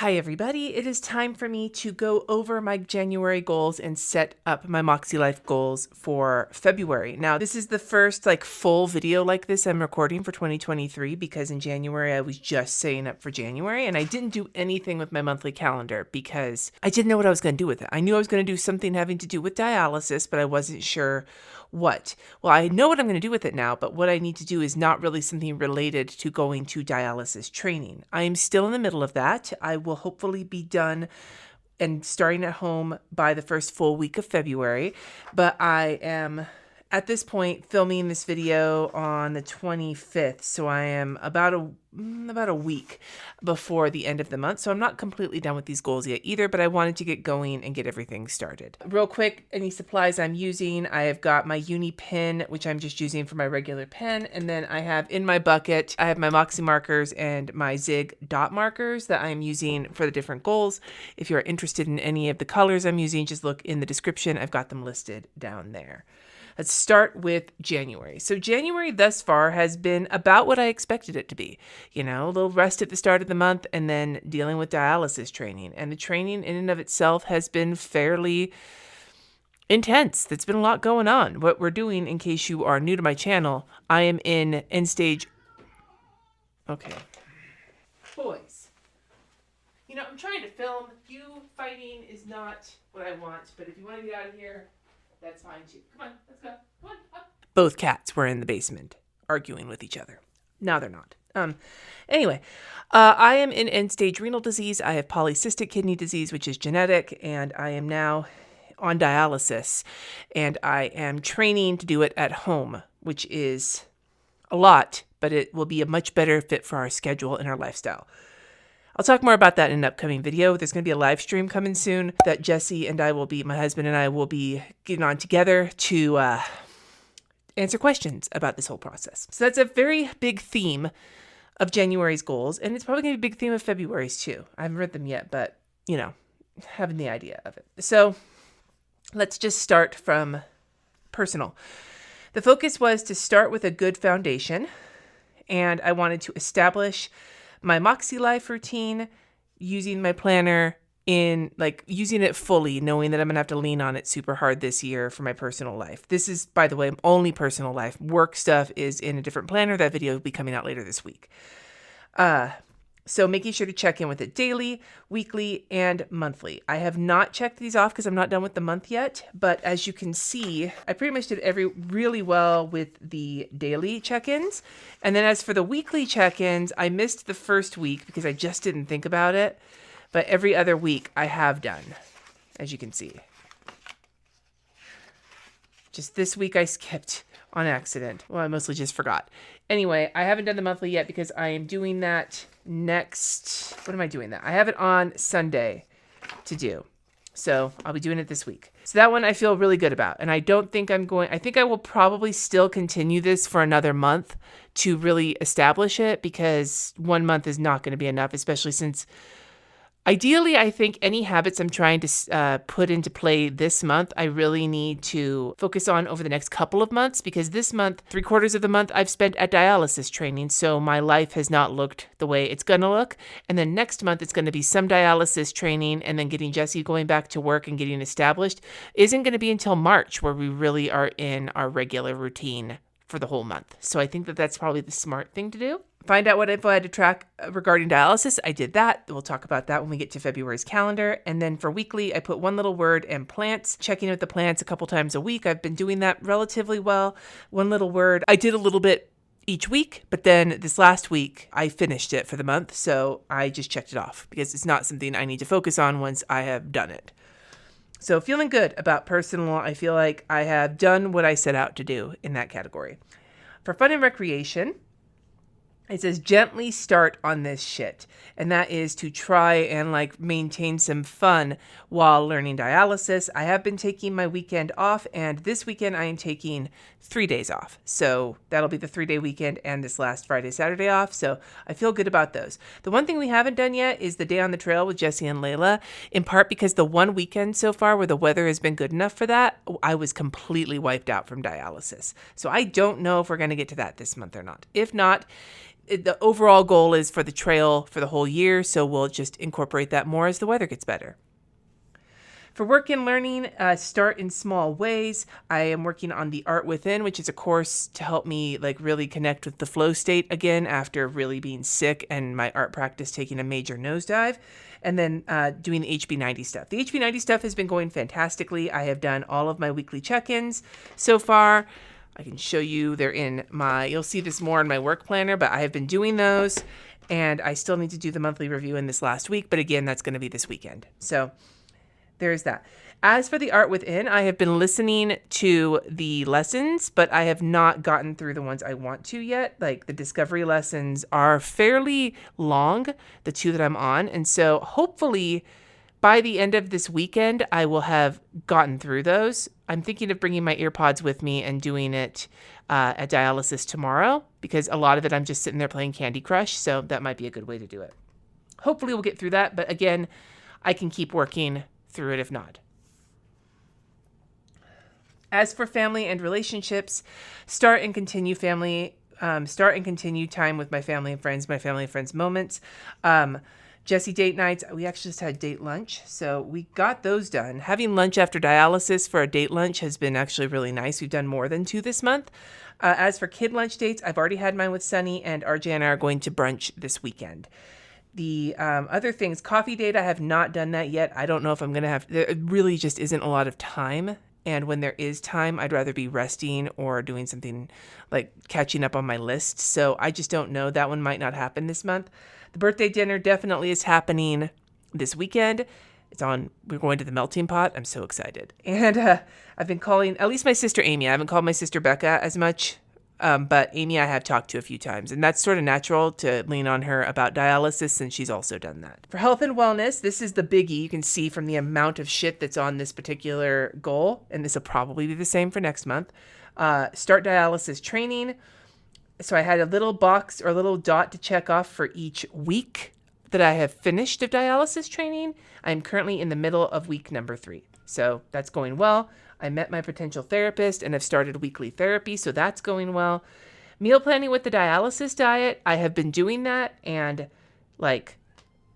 Hi everybody, it is time for me to go over my January goals and set up my Makselife goals for February. Now, this is the first full video like this I'm recording for 2023 because in January I was just setting up for January and I didn't do anything with my monthly calendar because I didn't know what I was going to do with it. I knew I was going to do something having to do with dialysis, but I wasn't sure what. Well, I know what I'm going to do with it now, but what I need to do is not really something related to going to dialysis training. I am still in the middle of that. I will hopefully be done and starting at home by the first full week of February, but I am at this point filming this video on the 25th, so I am about a week before the end of the month, so I'm not completely done with these goals yet either, but I wanted to get going and get everything started. Real quick, any supplies I'm using, I have got my uni pen, which I'm just using for my regular pen, and then I have in my bucket, I have my Moxie markers and my Zig dot markers that I'm using for the different goals. If you're interested in any of the colors I'm using, just look in the description. I've got them listed down there. Let's start with January. So January thus far has been about what I expected it to be. You know, a little rest at the start of the month and then dealing with dialysis training. And the training in and of itself has been fairly intense. There's been a lot going on. What we're doing, in case you are new to my channel, I am in end stage. Okay. Boys. You know, I'm trying to film. You fighting is not what I want, but if you want to get out of here, that's fine too. Come on, let's go. Come on, up. Both cats were in the basement arguing with each other. Now they're not. Anyway, I am in end-stage renal disease. I have polycystic kidney disease, which is genetic, and I am now on dialysis. And I am training to do it at home, which is a lot, but it will be a much better fit for our schedule and our lifestyle. I'll talk more about that in an upcoming video. There's going to be a live stream coming soon that Jesse and I will be, my husband and I will be getting on together to answer questions about this whole process. So that's a very big theme of January's goals, and it's probably going to be a big theme of February's too. I haven't read them yet, but, you know, having the idea of it. So let's just start from personal. The focus was to start with a good foundation, and I wanted to establish my Makselife routine using my planner in using it fully, knowing that I'm gonna have to lean on it super hard this year for my personal life. This is, by the way, only personal life. Work stuff is in a different planner. That video will be coming out later this week. So making sure to check in with it daily, weekly, and monthly. I have not checked these off because I'm not done with the month yet, but as you can see, I pretty much did really well with the daily check-ins. And then as for the weekly check-ins, I missed the first week because I just didn't think about it, but every other week I have done, as you can see. Just this week I skipped on accident. Well, I mostly just forgot. Anyway, I haven't done the monthly yet because I am doing that next. What am I doing that? I have it on Sunday to do. So I'll be doing it this week. So that one I feel really good about. And I don't think I think I will probably still continue this for another month to really establish it because 1 month is not going to be enough, especially since ideally, I think any habits I'm trying to put into play this month, I really need to focus on over the next couple of months because this month, 3/4 of the month, I've spent at dialysis training, so my life has not looked the way it's going to look. And then next month, it's going to be some dialysis training and then getting Jesse going back to work and getting established. Isn't going to be until March where we really are in our regular routine for the whole month. So I think that that's probably the smart thing to do. Find out what info I had to track regarding dialysis. I did that. We'll talk about that when we get to February's calendar. And then for weekly, I put one little word and plants, checking out the plants a couple times a week. I've been doing that relatively well. One little word. I did a little bit each week, but then this last week I finished it for the month. So I just checked it off because it's not something I need to focus on once I have done it. So feeling good about personal. I feel like I have done what I set out to do in that category. For fun and recreation, it says gently start on this shit. And that is to try and maintain some fun while learning dialysis. I have been taking my weekend off, and this weekend I am taking 3 days off. So that'll be the 3-day weekend and this last Friday, Saturday off. So I feel good about those. The one thing we haven't done yet is the day on the trail with Jesse and Layla, in part because the one weekend so far where the weather has been good enough for that, I was completely wiped out from dialysis. So I don't know if we're going to get to that this month or not. If not, the overall goal is for the trail for the whole year, so we'll just incorporate that more as the weather gets better. For work and learning, start in small ways. I am working on the Art Within, which is a course to help me like really connect with the flow state again after really being sick and my art practice taking a major nosedive. And then doing the HB90 stuff. The HB90 stuff has been going fantastically. I have done all of my weekly check-ins so far. I can show you, they're in you'll see this more in my work planner, but I have been doing those. And I still need to do the monthly review in this last week. But again, that's going to be this weekend. So there's that. As for the Art Within, I have been listening to the lessons, but I have not gotten through the ones I want to yet. Like the discovery lessons are fairly long, the 2 that I'm on. And so hopefully by the end of this weekend, I will have gotten through those. I'm thinking of bringing my earpods with me and doing it at Dialysis tomorrow, because a lot of it I'm just sitting there playing Candy Crush. So that might be a good way to do it. Hopefully we'll get through that. But again, I can keep working through it if not. As for family and relationships, start and continue time with my family and friends moments. Jessie date nights, we actually just had date lunch, so we got those done. Having lunch after dialysis for a date lunch has been actually really nice. We've done more than 2 this month. As for kid lunch dates, I've already had mine with Sunny, and RJ and I are going to brunch this weekend. The other things, coffee date, I have not done that yet. I don't know if I'm going to have, there really just isn't a lot of time. And when there is time, I'd rather be resting or doing something like catching up on my list. So I just don't know. That one might not happen this month. The birthday dinner definitely is happening this weekend. We're going to the Melting Pot. I'm so excited. And I've been calling, at least my sister Amy. I haven't called my sister Becca as much. But Amy I have talked to a few times, and that's sort of natural to lean on her about dialysis since she's also done that. For health and wellness, this is the biggie. You can see from the amount of shit that's on this particular goal, and this will probably be the same for next month. Start dialysis training. So I had a little box or a little dot to check off for each week that I have finished of dialysis training. I'm currently in the middle of week number 3. So that's going well. I met my potential therapist and have started weekly therapy, so that's going well. Meal planning with the dialysis diet, I have been doing that and like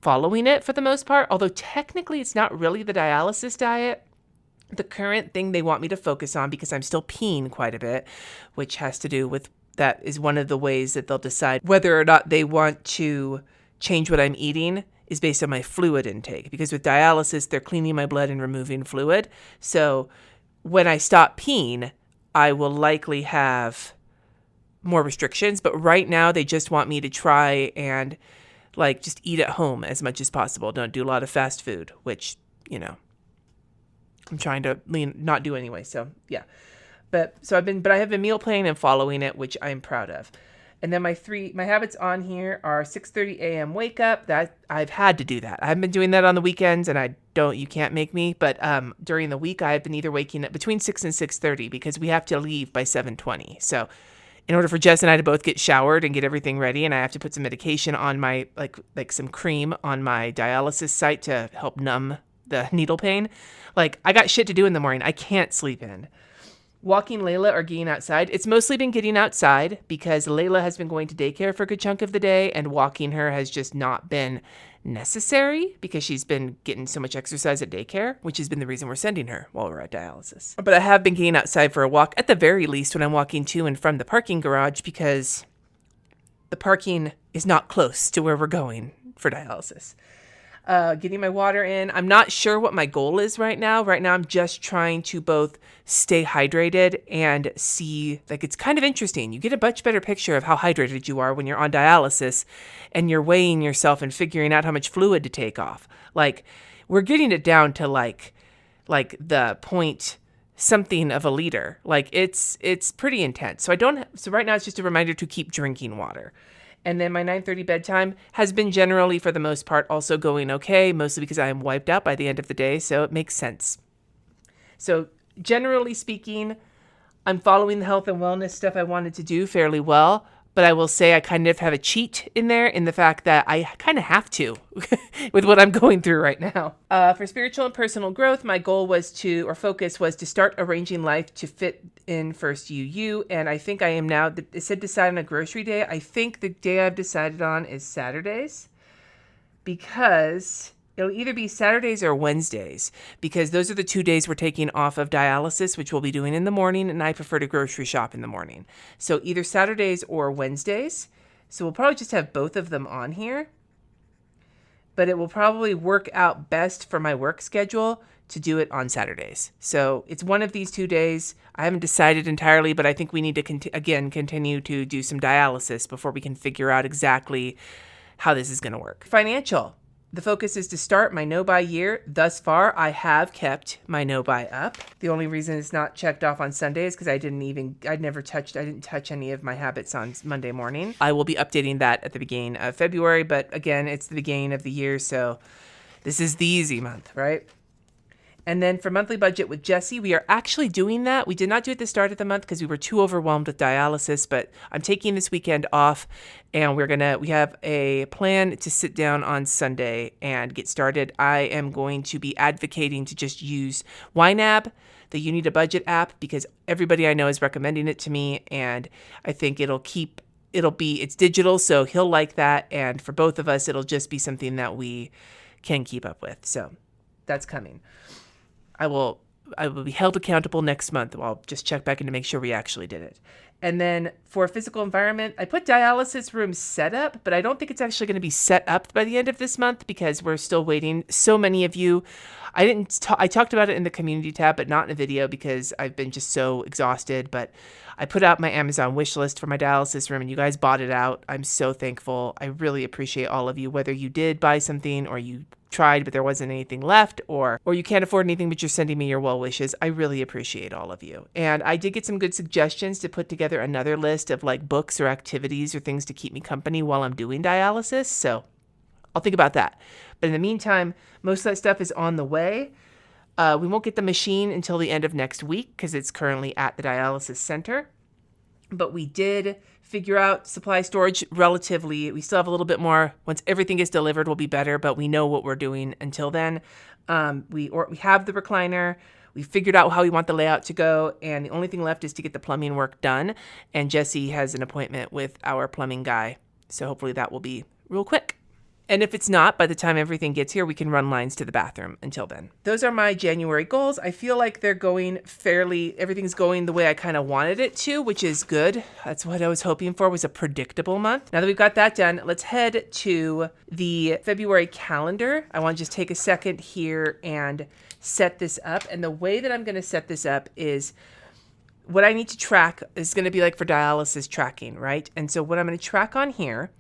following it for the most part, although technically it's not really the dialysis diet. The current thing they want me to focus on, because I'm still peeing quite a bit, which has to do with, that is one of the ways that they'll decide whether or not they want to change what I'm eating, is based on my fluid intake. Because with dialysis, they're cleaning my blood and removing fluid. So when I stop peeing, I will likely have more restrictions. But right now, they just want me to try and like just eat at home as much as possible. Don't do a lot of fast food, which, you know, I'm trying to not do anyway. So yeah, but I have been meal planning and following it, which I'm proud of. And then my habits on here are 6:30 a.m. wake up. That I've had to do that. I haven't been doing that on the weekends, and you can't make me. But during the week, I've been either waking up between 6 and 6:30 because we have to leave by 7:20. So in order for Jess and I to both get showered and get everything ready, and I have to put some medication on my, like some cream on my dialysis site to help numb the needle pain. Like, I got shit to do in the morning. I can't sleep in. Walking Layla or getting outside. It's mostly been getting outside because Layla has been going to daycare for a good chunk of the day, and walking her has just not been necessary because she's been getting so much exercise at daycare, which has been the reason we're sending her while we're at dialysis. But I have been getting outside for a walk, at the very least when I'm walking to and from the parking garage, because the parking is not close to where we're going for dialysis. Getting my water in. I'm not sure what my goal is right now. Right now, I'm just trying to both stay hydrated and see, like, it's kind of interesting. You get a much better picture of how hydrated you are when you're on dialysis and you're weighing yourself and figuring out how much fluid to take off. Like, we're getting it down to like the point something of a liter. Like, it's pretty intense. So right now it's just a reminder to keep drinking water. And then my 9:30 bedtime has been generally, for the most part, also going okay, mostly because I am wiped out by the end of the day, so it makes sense. So generally speaking, I'm following the health and wellness stuff I wanted to do fairly well, But I will say I kind of have a cheat in there in the fact that I kind of have to with what I'm going through right now. For spiritual and personal growth, my goal was to, or focus was to start arranging life to fit in first UU. And I think I am now. It said decide on a grocery day. I think the day I've decided on is Saturdays, because it'll either be Saturdays or Wednesdays, because those are the 2 days we're taking off of dialysis, which we'll be doing in the morning, and I prefer to grocery shop in the morning. So either Saturdays or Wednesdays. So we'll probably just have both of them on here, but it will probably work out best for my work schedule to do it on Saturdays. So it's one of these 2 days. I haven't decided entirely, but I think we need to continue to do some dialysis before we can figure out exactly how this is going to work. Financial. The focus is to start my no-buy year. Thus far, I have kept my no-buy up. The only reason it's not checked off on Sunday is because I didn't touch any of my habits on Monday morning. I will be updating that at the beginning of February, but again, it's the beginning of the year, so this is the easy month, right? And then for monthly budget with Jesse, we are actually doing that. We did not do it at the start of the month because we were too overwhelmed with dialysis, but I'm taking this weekend off, and we have a plan to sit down on Sunday and get started. I am going to be advocating to just use YNAB, the You Need a Budget app, because everybody I know is recommending it to me, and I think it's digital, so he'll like that. And for both of us, it'll just be something that we can keep up with. So that's coming. I will be held accountable next month. I'll just check back in to make sure we actually did it. And then for physical environment, I put dialysis room set up, but I don't think it's actually going to be set up by the end of this month because we're still waiting. So many of you, I talked about it in the community tab, but not in a video because I've been just so exhausted. But I put out my Amazon wish list for my dialysis room, and you guys bought it out. I'm so thankful. I really appreciate all of you, whether you did buy something or you tried but there wasn't anything left, or you can't afford anything but you're sending me your well wishes. I really appreciate all of you. And I did get some good suggestions to put together another list of like books or activities or things to keep me company while I'm doing dialysis. So I'll think about that. But in the meantime, most of that stuff is on the way. We won't get the machine until the end of next week because it's currently at the dialysis center. But we did figure out supply storage relatively. We still have a little bit more. Once everything gets delivered, will be better, but we know what we're doing until then. We have the recliner. We figured out how we want the layout to go, and the only thing left is to get the plumbing work done. And Jesse has an appointment with our plumbing guy, so hopefully that will be real quick. And if it's not, by the time everything gets here, we can run lines to the bathroom until then. Those are my January goals. I feel like they're going everything's going the way I kind of wanted it to, which is good. That's what I was hoping for, was a predictable month. Now that we've got that done, let's head to the February calendar. I want to just take a second here and set this up. And the way that I'm going to set this up is what I need to track is going to be like for dialysis tracking, right? And so what I'm going to track on here,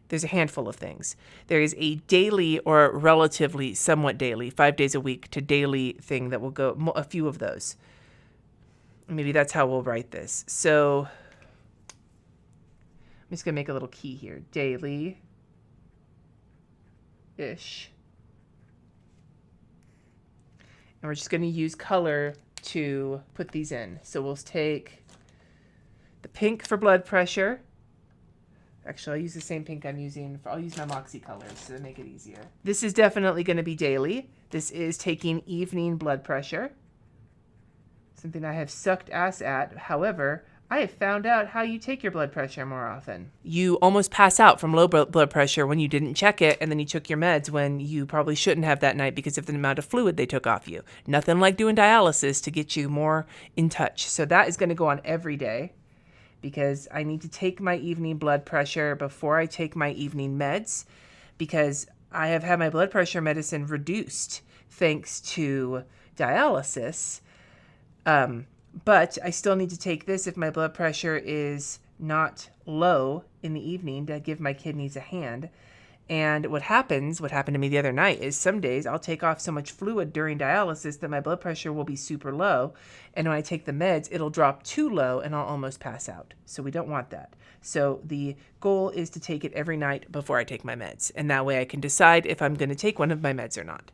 there's a handful of things. There is a daily or relatively somewhat daily, 5 days a week to daily thing that will go, a few of those. Maybe that's how we'll write this. So I'm just going to make a little key here. Daily-ish. And we're just going to use color to put these in. So we'll take the pink for blood pressure. Actually, I'll use the same pink I'll use my Moxie colors to make it easier. This is definitely going to be daily. This is taking evening blood pressure. Something I have sucked ass at. However, I have found out how you take your blood pressure more often. You almost pass out from low blood pressure when you didn't check it, and then you took your meds when you probably shouldn't have that night because of the amount of fluid they took off you. Nothing like doing dialysis to get you more in touch. So that is going to go on every day, because I need to take my evening blood pressure before I take my evening meds, because I have had my blood pressure medicine reduced thanks to dialysis. But I still need to take this if my blood pressure is not low in the evening to give my kidneys a hand. And what happened to me the other night is some days I'll take off so much fluid during dialysis that my blood pressure will be super low. And when I take the meds, it'll drop too low and I'll almost pass out. So we don't want that. So the goal is to take it every night before I take my meds. And that way I can decide if I'm going to take one of my meds or not.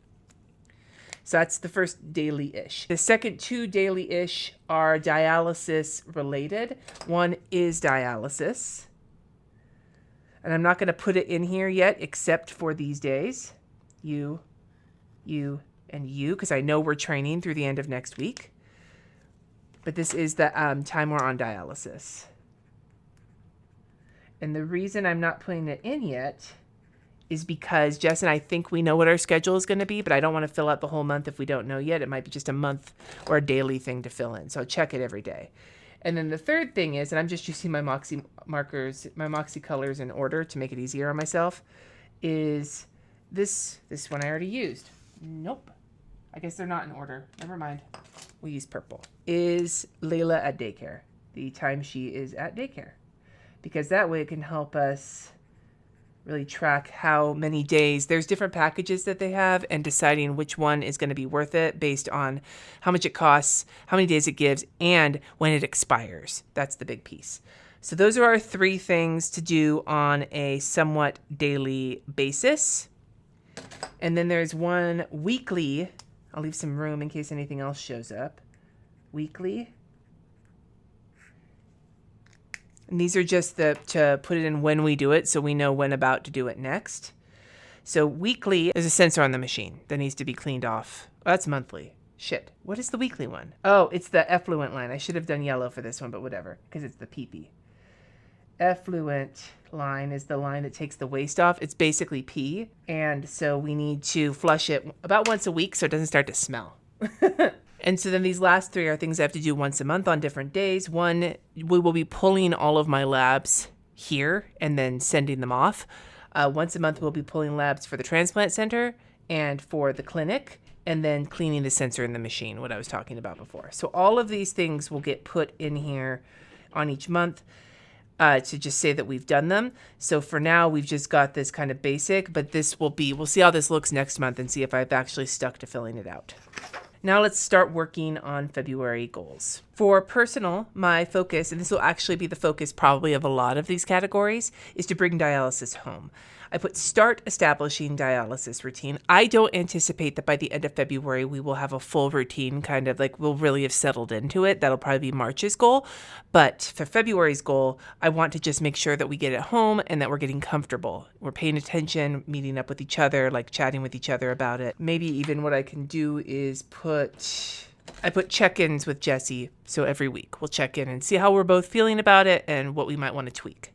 So that's the first daily-ish. The second two daily-ish are dialysis related. One is dialysis. And I'm not going to put it in here yet, except for these days. You, and you, because I know we're training through the end of next week. But this is the time we're on dialysis. And the reason I'm not putting it in yet is because Jess and I think we know what our schedule is going to be, but I don't want to fill out the whole month if we don't know yet. It might be just a month or a daily thing to fill in. So I'll check it every day. And then the third thing is, and I'm just using my Moxie markers, my Moxie colors in order to make it easier on myself, is this one I already used. Nope. I guess they're not in order. Never mind. We use purple. Is Layla at daycare? The time she is at daycare. Because that way it can help us really track how many days. There's different packages that they have, and deciding which one is going to be worth it based on how much it costs, how many days it gives, and when it expires. That's the big piece. So those are our 3 things to do on a somewhat daily basis. And then there's one weekly. I'll leave some room in case anything else shows up. Weekly. And these are just to put it in when we do it, so we know when about to do it next. So weekly, there's a sensor on the machine that needs to be cleaned off. Oh, that's monthly. Shit. What is the weekly one? Oh, it's the effluent line. I should have done yellow for this one, but whatever, because it's the pee-pee. Effluent line is the line that takes the waste off. It's basically pee, and so we need to flush it about once a week so it doesn't start to smell. And so then these last 3 are things I have to do once a month on different days. One, we will be pulling all of my labs here and then sending them off. Once a month, we'll be pulling labs for the transplant center and for the clinic, and then cleaning the sensor in the machine, what I was talking about before. So all of these things will get put in here on each month to just say that we've done them. So for now, we've just got this kind of basic, but this will be, we'll see how this looks next month and see if I've actually stuck to filling it out. Now let's start working on February goals. For personal, my focus, and this will actually be the focus probably of a lot of these categories, is to bring dialysis home. I put start establishing dialysis routine. I don't anticipate that by the end of February, we will have a full routine, kind of like we'll really have settled into it. That'll probably be March's goal. But for February's goal, I want to just make sure that we get it home and that we're getting comfortable. We're paying attention, meeting up with each other, like chatting with each other about it. Maybe even what I can do is I put check-ins with Jessie. So every week we'll check in and see how we're both feeling about it and what we might want to tweak.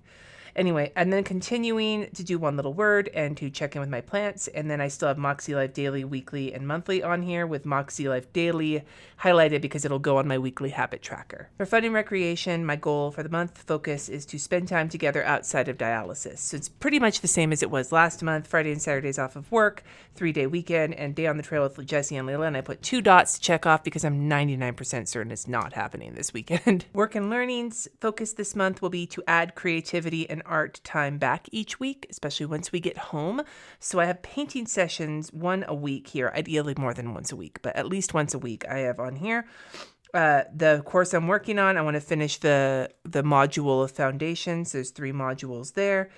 Anyway, and then continuing to do one little word and to check in with my plants. And then I still have Makselife Daily, Weekly, and Monthly on here with Makselife Daily highlighted because it'll go on my weekly habit tracker. For fun and recreation, my goal for the month focus is to spend time together outside of dialysis. So it's pretty much the same as it was last month. Friday and Saturdays off of work, 3-day weekend, and day on the trail with Jessie and Layla. And I put 2 dots to check off because I'm 99% certain it's not happening this weekend. Work and learnings focus this month will be to add creativity and art time back each week, especially once we get home. So I have painting sessions 1 a week here, ideally more than once a week, but at least once a week I have on here. The course I'm working on, I want to finish the module of foundations. There's 3 modules there,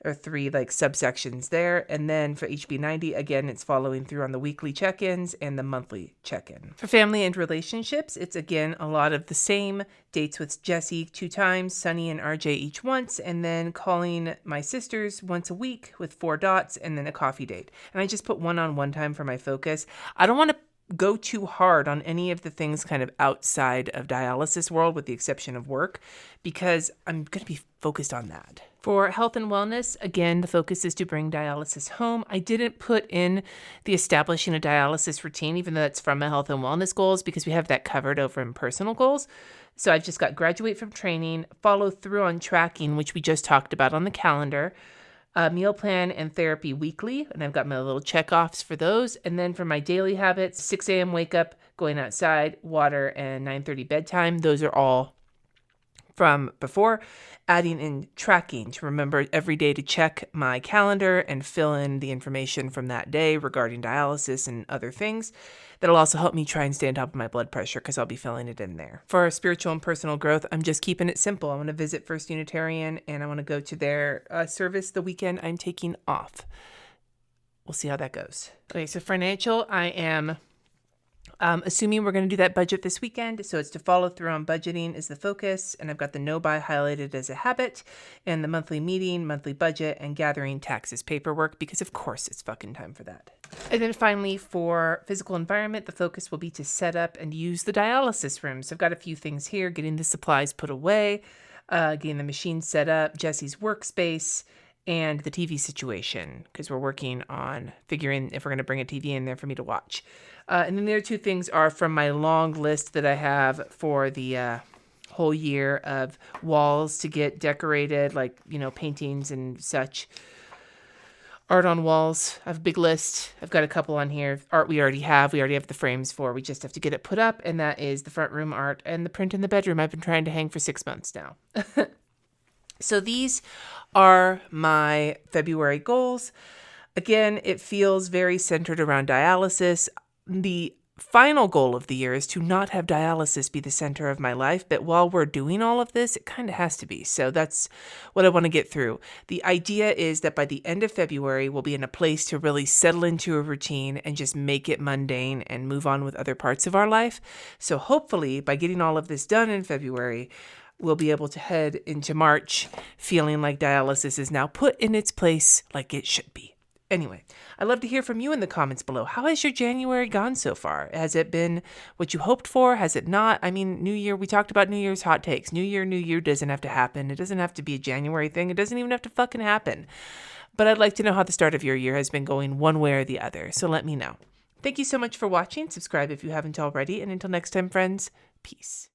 or 3 like subsections there. And then for HB90, again, it's following through on the weekly check-ins and the monthly check-in. For family and relationships, it's again a lot of the same. Dates with Jessie 2 times, Sunny and RJ each once, and then calling my sisters once a week with 4 dots, and then a coffee date. And I just put one-on-one time for my focus. I don't want to go too hard on any of the things kind of outside of dialysis world, with the exception of work, because I'm going to be focused on that. For health and wellness, again, the focus is to bring dialysis home. I didn't put in the establishing a dialysis routine, even though that's from my health and wellness goals, because we have that covered over in personal goals. So I've just got graduate from training, follow through on tracking, which we just talked about on the calendar, meal plan and therapy weekly, and I've got my little check-offs for those. And then for my daily habits, 6 a.m. wake up, going outside, water, and 9:30 bedtime. Those are all from before. Adding in tracking to remember every day to check my calendar and fill in the information from that day regarding dialysis and other things. That'll also help me try and stay on top of my blood pressure because I'll be filling it in there. For our spiritual and personal growth, I'm just keeping it simple. I want to visit First Unitarian and I want to go to their service the weekend I'm taking off. We'll see how that goes. Okay, so financial, I am Assuming we're going to do that budget this weekend, so it's to follow through on budgeting is the focus, and I've got the no buy highlighted as a habit, and the monthly meeting, monthly budget, and gathering taxes paperwork, because of course it's fucking time for that. And then finally, for physical environment, the focus will be to set up and use the dialysis room. So I've got a few things here, getting the supplies put away, getting the machine set up, Jesse's workspace, and the TV situation, because we're working on figuring if we're going to bring a TV in there for me to watch. And then the other two things are from my long list that I have for the whole year of walls to get decorated, like, paintings and such. Art on walls. I have a big list. I've got a couple on here. Art we already have. We already have the frames for. We just have to get it put up, and that is the front room art and the print in the bedroom I've been trying to hang for 6 months now. So these are my February goals. Again, it feels very centered around dialysis. The final goal of the year is to not have dialysis be the center of my life, but while we're doing all of this, it kind of has to be. So that's what I want to get through. The idea is that by the end of February, we'll be in a place to really settle into a routine and just make it mundane and move on with other parts of our life. So hopefully, by getting all of this done in February, we'll be able to head into March feeling like dialysis is now put in its place like it should be. Anyway, I'd love to hear from you in the comments below. How has your January gone so far? Has it been what you hoped for? Has it not? I mean, New Year, we talked about New Year's hot takes. New Year doesn't have to happen. It doesn't have to be a January thing. It doesn't even have to fucking happen. But I'd like to know how the start of your year has been going one way or the other. So let me know. Thank you so much for watching. Subscribe if you haven't already. And until next time, friends, peace.